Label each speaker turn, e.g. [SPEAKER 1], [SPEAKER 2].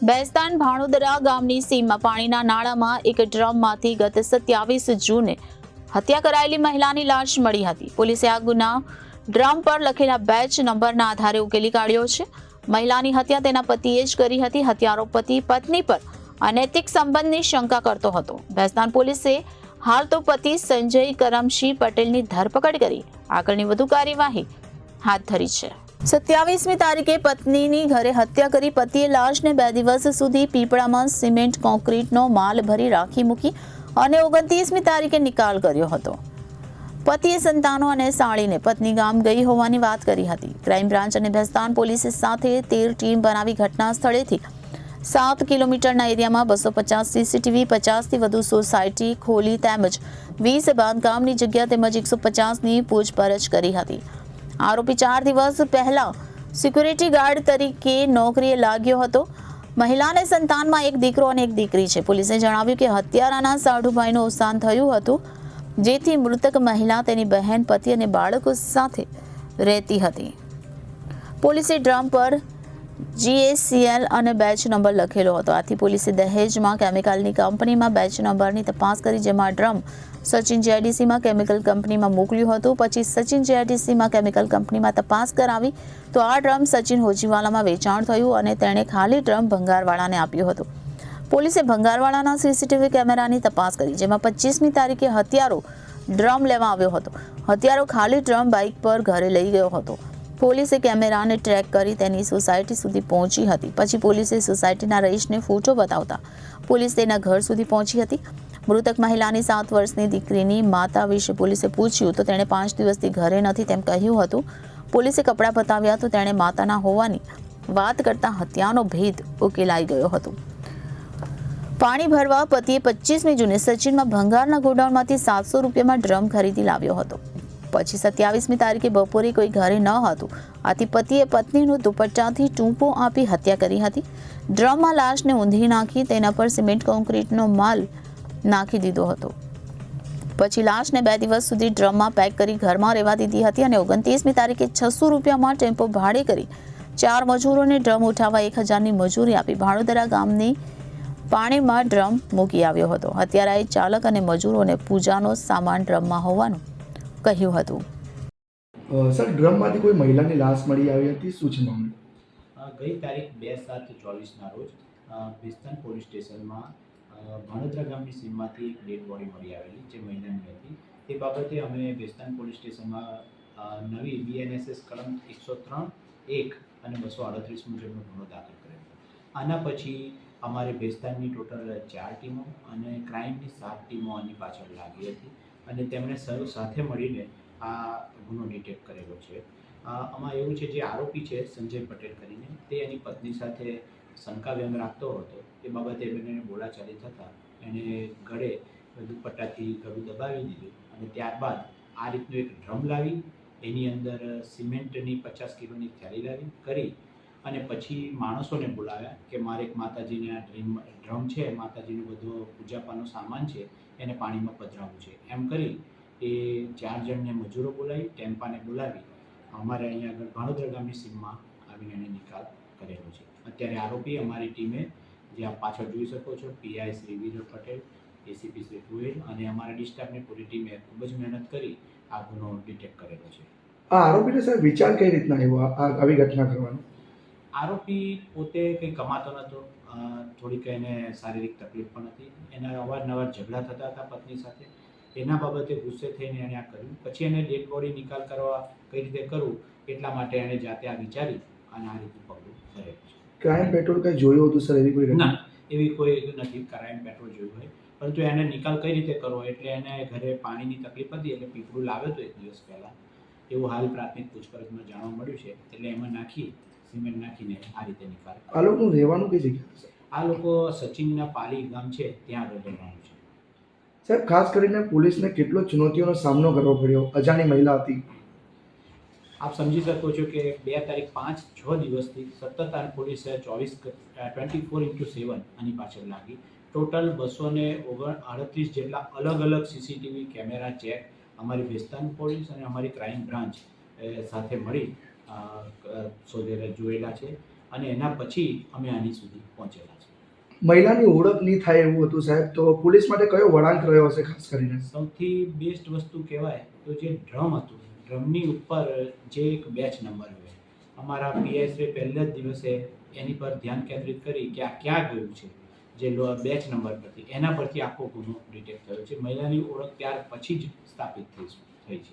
[SPEAKER 1] બેસ્તાન ભાણોદરા ગામની સીમમાં પાણીના નાળામાં એક ડ્રમમાંથી ગત 27 જૂને હત્યા કરાયેલી મહિલાની લાશ મળી હતી. પોલીસે આ ગુના ડ્રમ પર લખેલા બેચ નંબરના આધારે ઉકેલી કાઢ્યો છે. મહિલાની હત્યા તેના પતિએ જ કરી હતી. હત્યારો પતિ પત્ની પર અનૈતિક સંબંધની શંકા કરતો હતો. બેસ્તાન પોલીસે હાલ તો પતિ સંજય કરમસિંહ પટેલની ધરપકડ કરી આગળની વધુ કાર્યવાહી હાથ ધરી છે. 27મી તારીખે પત્નીની ઘરે હત્યા કરી પતિએ લાશને 2 દિવસ સુધી પીપળામાં સિમેન્ટ કોન્ક્રીટનો માલ ભરી રાખી મૂકી અને 29મી તારીખે નિકાલ કર્યો હતો. પતિએ સંતાનો અને સાળીને પત્ની ગામ ગઈ હોવાની વાત કરી હતી. ક્રાઇમ બ્રાન્ચ અને બેસ્તાન પોલીસ સાથે 13 ટીમ બનાવી ઘટના સ્થળેથી 7 કિલોમીટરના એરિયામાં 250 સીસીટીવી, 50થી વધુ સોસાયટી ખોલી તેમજ 20 બાંધકામની જગ્યા તેમજ 150ની પૂછપરછ કરી હતી. આરોપી 4 દિવસ પહેલા સિક્યુરિટી ગાર્ડ તરીકે નોકરીએ લાગ્યો હતો. મહિલાને સંતાનમાં એક દીકરો અને એક દીકરી છે. પોલીસે જણાવ્યું કે હત્યારાના સાઢુભાઈનું અવસાન થયું હતું, જેથી મૃતક મહિલા તેની બહેન, પતિ અને બાળકો સાથે રહેતી હતી. પોલીસે ડ્રમ પર GACL અને બેચ નંબર લખેલો હતો. આથી પોલીસે દહેજમાં કેમિકલની કંપનીમાં બેચ નંબરની તપાસ કરી, જેમાં ડ્રમ સચિન JIDCમાં કેમિકલ કંપનીમાં મોકલ્યું હતું. પછી સચિન JIDCમાં કેમિકલ કંપનીમાં તપાસ કરાવી તો આ ડ્રમ સચિન હોજીવાલામાં વેચાણ થયું અને તેણે ખાલી ડ્રમ ભંગારવાળાને આપ્યું હતું. પોલીસે ભંગારવાળાના સીસીટીવી કેમેરાની તપાસ કરી, જેમાં 25મી તારીખે હત્યારો ડ્રમ લેવા આવ્યો હતો. હત્યારો ખાલી ડ્રમ બાઇક પર ઘરે લઈ ગયો હતો. પોલીસે કેમેરાને ટ્રેક કરી તેની સોસાયટી સુધી પહોંચી હતી. પછી પોલીસે સોસાયટીના રહીશને ફોટો બતાવતા પોલીસ તેના ઘર સુધી પહોંચી હતી. મૃતક મહિલાની 7 વર્ષની દીકરીની માતા વિશે પોલીસે પૂછ્યું તો તેણે 5 દિવસથી ઘરે નથી તેમ કહ્યું હતું. પોલીસે કપડાં બતાવ્યા તો તેણે માતાના હોવાની વાત કરતા હત્યાનો ભેદ ઉકેલાઈ ગયો હતો. પાણી ભરવા પતિએ 25મી જૂને સચિનમાં ભંગારના ગોડાઉનમાંથી 700 રૂપિયામાં ડ્રમ ખરીદી લાવ્યો હતો. પછી 27મી તારીખે બપોરે કોઈ ઘરે ન હતું, આથી પતિએ પત્નીનું દુપટ્ટાથી ટૂંપો આપી હત્યા કરી હતી. ડ્રમમાં લાશને ઊંધી નાખી તેના પર સિમેન્ટ કોન્ક્રીટનો માલ નાખી દીધો હતો. પછી લાશને 2 દિવસ સુધી ડ્રમમાં પેક કરી ઘરમાં રહેવા દીધી હતી અને 29મી તારીખે 600 રૂપિયામાં ટેમ્પો ભાડે કરી 4 મજૂરોને ડ્રમ ઉઠાવવા 1000ની મજૂરી આપી ભાણોદરા ગામની પાણીમાં ડ્રમ મૂકી આવ્યો હતો. હત્યારાએ ચાલક અને મજૂરોને પૂજાનો સામાન ડ્રમમાં હોવાનું કહ્યું હતું.
[SPEAKER 2] સર, ડ્રમમાંથી કોઈ મહિલાની લાશ મળી આવી હતી, શું છે મામલો?
[SPEAKER 3] ગઈ તારીખ 2/7/24ના રોજ બેસ્તાન પોલીસ સ્ટેશનમાં ભાણોદરા ગામની સીમમાંથી એક ડેડ બોડી મળી આવેલી જે મહિલાની હતી. તે બાબતે અમે બેસ્તાન પોલીસ સ્ટેશનમાં નવી BNSS કલમ 103(1) અને 238 મુજબનો ગુનો દાખલ કરેલો. આના પછી અમારે બેસ્તાનની ટોટલ 4 ટીમો અને ક્રાઇમની 7 ટીમો આની પાછળ લાગી હતી અને તેમણે સાથે મળીને આ ગુનો ડિટેક્ટ કરેલો છે. આમાં એવું છે, જે આરોપી છે સંજય પટેલ કરીને, તે એની પત્ની સાથે શંકા વ્યંગ રાખતો હતો. તે બાબતે બંનેને બોલાચાલી થતાં એણે ગળે દુપટ્ટાથી ગળું દબાવી દીધું અને ત્યારબાદ આ રીતનું એક ડ્રમ લાવી એની અંદર સિમેન્ટની 50 કિલોની થેલી લાવી કરી અને પછી માણસોને બોલાવ્યા કે મારે એક માતાજીને આ ડ્રમ છે, માતાજીનું બધો પૂજાપાનો સામાન છે, એને પાણીમાં પધરાવવું છે. એમ કરી એ 4 જણને મજૂરો બોલાવી, ટેમ્પાને બોલાવી અમારે અહીંયા આગળ ભાણોદરા ગામની સીમમાં આવીને એને નિકાલ કરેલો છે. અત્યારે આરોપી અમારી ટીમે, જે આપ પાછળ જોઈ શકો છો, PI શ્રી વિરલ પટેલ, ACP શ્રી ગોયલ અને અમારા ડિસ્ટાફની પૂરી ટીમે ખૂબ જ મહેનત કરી આ ગુનો ડિટેક્ટ કરેલો છે.
[SPEAKER 2] આ આરોપીને સર વિચાર કઈ રીતના આવ્યો આવી ઘટના કરવાનો?
[SPEAKER 3] આરોપી પોતે કંઈ કમાતો નહોતો, થોડીક એને શારીરિક તકલીફ પણ હતી. એના અવારનવાર ઝઘડા થતા હતા પત્ની સાથે. એના બાબતે ગુસ્સે થઈને એણે આ કર્યું. પછી એને ડેડ બોડી નિકાલ કરવા કઈ રીતે કરવું એટલા માટે એણે જાતે આ વિચારી અને આ રીતે પગલું ભરેલું છે.
[SPEAKER 2] ક્રાઇમ પેટ્રોલ કઈ જોયું હતું સર? એવી કોઈ
[SPEAKER 3] ના, એવી કોઈ નથી ક્રાઇમ પેટ્રોલ જોયું હોય, પરંતુ એને નિકાલ કઈ રીતે કરવો એટલે એને ઘરે પાણીની તકલીફ હતી એટલે પીપળું લાવ્યો હતો 1 દિવસ પહેલાં. એવું હાલ પ્રાથમિક પૂછપરછમાં જાણવા મળ્યું છે. એટલે એમાં નાખી સિમેન્ટ નાખીને આ રીતે નિકાલ.
[SPEAKER 2] આ લોકોનું રહેવાનું કઈ જગ્યાએ?
[SPEAKER 3] આ લોકો સચિનના પાલી ગામ છે ત્યાં રહેવાનું છે.
[SPEAKER 2] સાહેબ, ખાસ કરીને પોલીસને કેટલો ચુનૌતીઓનો સામનો કરવો પડ્યો? અજાણી મહિલા હતી.
[SPEAKER 3] આપ સમજી શકો છો કે 2 તારીખ 5-6 દિવસથી સતત આ પોલીસે 24/7 આની પાછળ લાગી. ટોટલ 238 જેટલા અલગ અલગ CCTV કેમેરા ચેક અમારી બેસ્તાન પોલીસ અને અમારી ક્રાઇમ બ્રાન્ચ સાથે મળી જોયેલા છે અને એના પછી અમે આની સુધી પહોંચેલા છે.
[SPEAKER 2] મહિલાની ઓળખ નહીં થાય એવું હતું સાહેબ, તો પોલીસ માટે કયો વળાંક રહ્યો હશે ખાસ કરીને?
[SPEAKER 3] સૌથી બેસ્ટ વસ્તુ કહેવાય તો જે ડ્રમ હતું, ડ્રમની ઉપર જે એક બેચ નંબર હોય, અમારા પીએસએ પહેલા જ દિવસે એની પર ધ્યાન કેન્દ્રિત કરી કે આ ક્યાં ગયું છે, જે બેચ નંબર પરથી, એના પરથી આખો ગુનો ડિટેક્ટ થયો છે. મહિલાની ઓળખ ત્યાર પછી જ સ્થાપિત થઈ છે.